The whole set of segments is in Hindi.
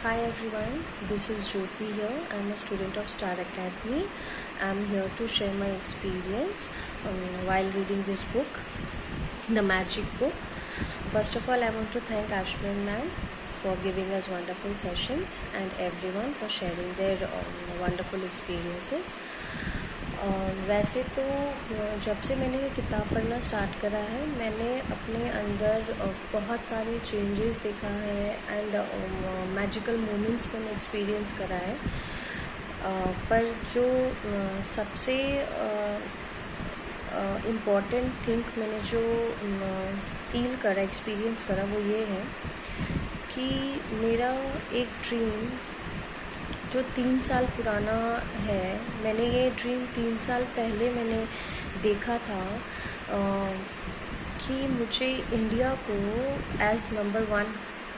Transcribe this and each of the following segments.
Hi everyone, this is Jyoti here. I'm a student of Star Academy. I'm here to share my experience while reading this book, The Magic Book. First of all, I want to thank Ashman ma'am for giving us wonderful sessions and everyone for sharing their wonderful experiences. वैसे तो जब से मैंने ये किताब पढ़ना स्टार्ट करा है मैंने अपने अंदर बहुत सारे चेंजेस देखा है एंड मैजिकल मोमेंट्स मैंने एक्सपीरियंस करा है। पर जो सबसे इम्पॉर्टेंट थिंग मैंने जो फील करा एक्सपीरियंस करा वो ये है कि मेरा एक ड्रीम जो 3 साल पुराना है, मैंने ये ड्रीम 3 साल पहले मैंने देखा था कि मुझे इंडिया को एज़ नंबर 1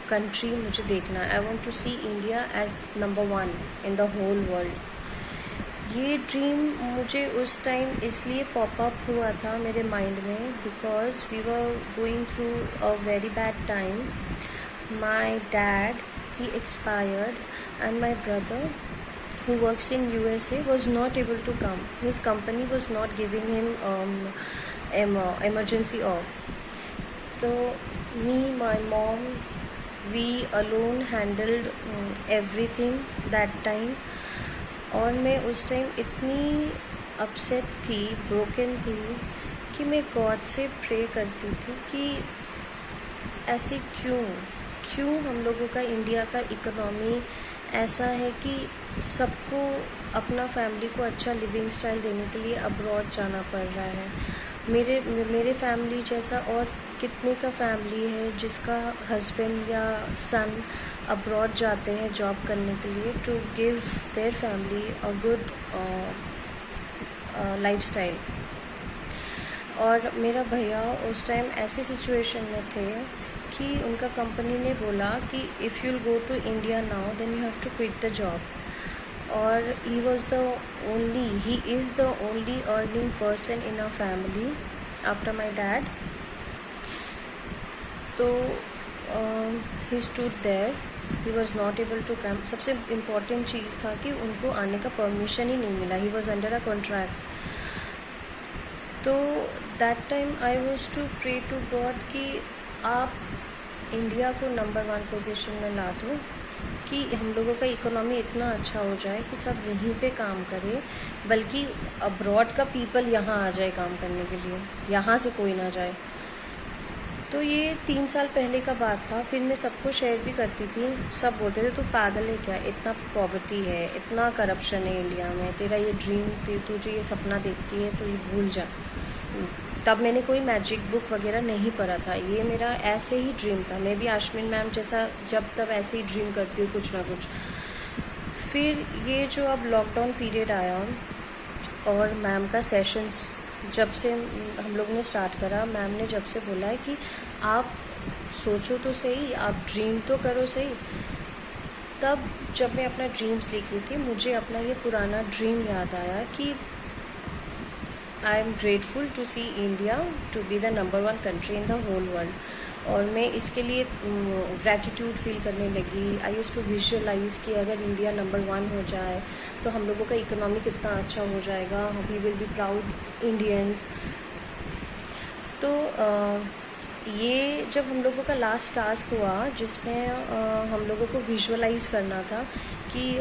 कंट्री मुझे देखना है। I want to see India as number 1 in the whole world. ये ड्रीम मुझे उस टाइम इसलिए पॉपअप हुआ था मेरे माइंड में because we were going through a very bad time. My dad he expired and my brother who works in USA was not able to come. His company was not giving him emergency off. So me, my mom, we alone handled everything that time. और मैं उस टाइम इतनी अपसेट थी, ब्रोकन थी कि मैं गॉड से प्रे करती थी कि ऐसे क्यों हम लोगों का इंडिया का इकोनॉमी ऐसा है कि सबको अपना फैमिली को अच्छा लिविंग स्टाइल देने के लिए अब्रॉड जाना पड़ रहा है। मेरे फैमिली जैसा और कितने का फैमिली है जिसका हस्बैंड या सन अब्रॉड जाते हैं जॉब करने के लिए to give their family a good life style. और मेरा भैया उस टाइम ऐसी सिचुएशन में थे कि उनका कंपनी ने बोला कि if you'll go to India now then you have to quit the job. और he is the only earning person in our family after my dad. तो he stood there, he was not able to come. सबसे इम्पॉर्टेंट चीज़ था कि उनको आने का परमिशन ही नहीं मिला। He was under a contract. तो that time I was to pray to God कि आप इंडिया को नंबर 1 पोजीशन में ला दो कि हम लोगों का इकोनॉमी इतना अच्छा हो जाए कि सब यहीं पे काम करे, बल्कि अब्रॉड का पीपल यहाँ आ जाए काम करने के लिए, यहाँ से कोई ना जाए। तो ये 3 साल पहले का बात था। फिर मैं सबको शेयर भी करती थी। सब बोलते थे तू पागल है क्या, इतना पॉवर्टी है, इतना करप्शन है इंडिया में, तेरा ये ड्रीम तुझे ये सपना देखती है तो ये भूल जा। तब मैंने कोई मैजिक बुक वगैरह नहीं पढ़ा था, ये मेरा ऐसे ही ड्रीम था। मैं भी आश्मिन मैम जैसा जब तब ऐसे ही ड्रीम करती हूँ कुछ ना कुछ। फिर ये जो अब लॉकडाउन पीरियड आया और मैम का सेशंस जब से हम लोग ने स्टार्ट करा, मैम ने जब से बोला है कि आप सोचो तो सही, आप ड्रीम तो करो सही। तब जब मैं अपना ड्रीम्स लिख रही थी मुझे अपना ये पुराना ड्रीम याद आया कि I am grateful to see India to be the number 1 country in the whole world. और मैं इसके लिए ग्रैटिट्यूड फील करने लगी। आई यूज़ टू विजुअलाइज़ कि अगर इंडिया नंबर 1 हो जाए तो हम लोगों का इकोनॉमी कितना अच्छा हो जाएगा, we will be proud Indians. तो ये जब हम लोगों का लास्ट टास्क हुआ जिसमें हम लोगों को विजुअलाइज़ करना था कि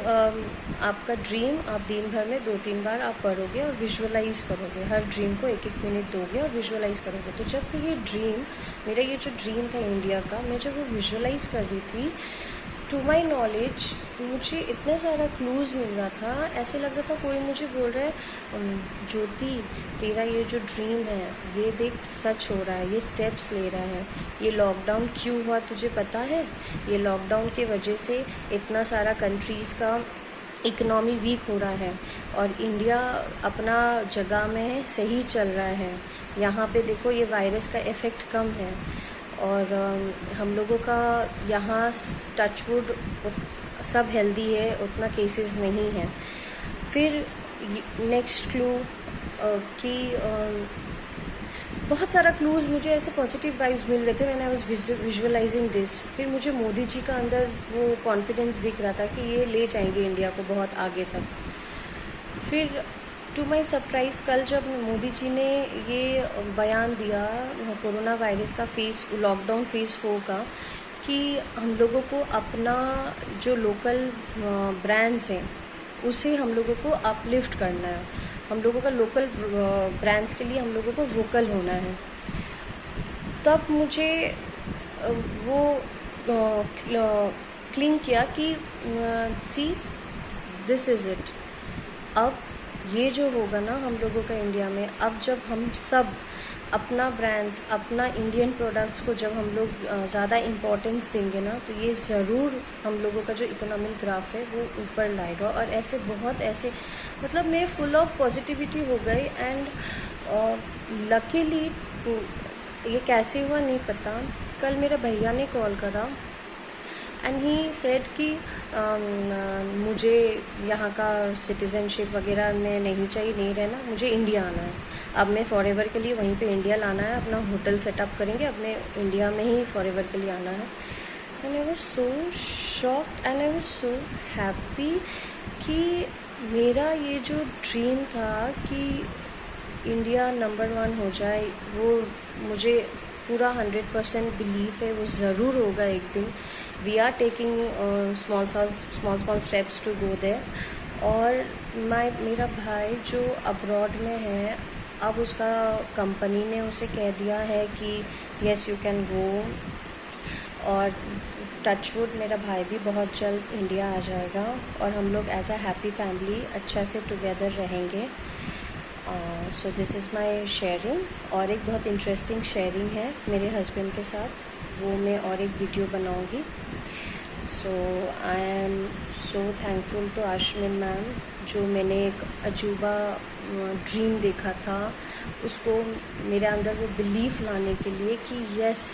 आपका ड्रीम आप दिन भर में 2-3 बार आप पढ़ोगे और विजुअलाइज़ करोगे, हर ड्रीम को 1-1 मिनट दोगे और विजुअलाइज़ करोगे। तो जब मेरा ये जो ड्रीम था इंडिया का, मैं जब वो विजुअलाइज़ कर रही थी, टू माई नॉलेज मुझे इतना सारा क्लूज़ मिल रहा था। ऐसे लग रहा था कोई मुझे बोल रहा है ज्योति तेरा ये जो ड्रीम है ये देख सच हो रहा है, ये स्टेप्स ले रहा है। ये लॉकडाउन क्यों हुआ तुझे पता है? ये लॉकडाउन की वजह से इतना सारा कंट्रीज़ का इकनॉमी वीक हो रहा है और इंडिया अपना जगह में सही चल रहा है। यहाँ पे देखो ये वायरस का इफ़ेक्ट कम है और हम लोगों का यहाँ टचवुड सब हेल्दी है, उतना केसेस नहीं है। फिर नेक्स्ट क्लू कि बहुत सारा क्लूज़, मुझे ऐसे पॉजिटिव वाइब्स मिल रहे थे when I was visualising this. फिर मुझे मोदी जी का अंदर वो कॉन्फिडेंस दिख रहा था कि ये ले जाएंगे इंडिया को बहुत आगे तक। फिर टू माई सरप्राइज़ कल जब मोदी जी ने ये बयान दिया कोरोना वायरस का लॉकडाउन फेज़ 4 का, कि हम लोगों को अपना जो लोकल ब्रांड्स हैं उसे हम लोगों को अपलिफ्ट करना है, हम लोगों का लोकल ब्रांड्स के लिए हम लोगों को वोकल होना है। तब मुझे वो क्लिंग किया कि सी दिस इज़ इट। अब ये जो होगा ना हम लोगों का इंडिया में, अब जब हम सब अपना ब्रांड्स, अपना इंडियन प्रोडक्ट्स को जब हम लोग ज़्यादा इम्पोर्टेंस देंगे ना, तो ये ज़रूर हम लोगों का जो इकोनॉमिक ग्राफ है वो ऊपर लाएगा। और ऐसे बहुत ऐसे मतलब मैं फुल ऑफ पॉजिटिविटी हो गई। एंड लकीली ये कैसे हुआ नहीं पता, कल मेरे भैया ने कॉल करा एंड ही सेड कि मुझे यहाँ का सिटीज़नशिप वगैरह में नहीं चाहिए, नहीं रहना, मुझे इंडिया आना है। अब मैं फॉरएवर के लिए वहीं पे इंडिया लाना है, अपना होटल सेटअप करेंगे, अपने इंडिया में ही फॉरएवर के लिए आना है। And I was so shocked and I was so happy कि मेरा ये जो ड्रीम था कि इंडिया नंबर 1 हो जाए, वो मुझे पूरा 100% बिलीव है वो ज़रूर होगा एक दिन। We are taking small steps to go there. और मेरा भाई जो अब्रॉड में है, अब उसका कंपनी ने उसे कह दिया है कि येस यू कैन गो। और टचवुड मेरा भाई भी बहुत जल्द इंडिया आ जाएगा और हम लोग एज अ हैप्पी फैमिली अच्छा से टुगेदर रहेंगे। So this is my sharing. और एक बहुत इंटरेस्टिंग शेयरिंग है मेरे हस्बैंड के साथ, वो मैं और एक वीडियो बनाऊंगी। So I am so thankful to Ashwin ma'am, जो मैंने एक अजूबा ड्रीम देखा था उसको मेरे अंदर वो बिलीफ लाने के लिए कि yes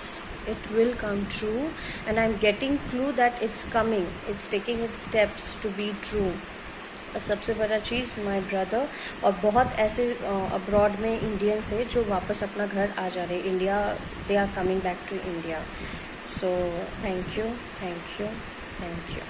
it will come true and I'm getting clue that it's coming, it's taking its steps to be true। सबसे बड़ा चीज़ माय ब्रदर और बहुत ऐसे अब्रॉड में इंडियंस है जो वापस अपना घर आ जा रहे India, they are coming back to India. So thank you, thank you, thank you.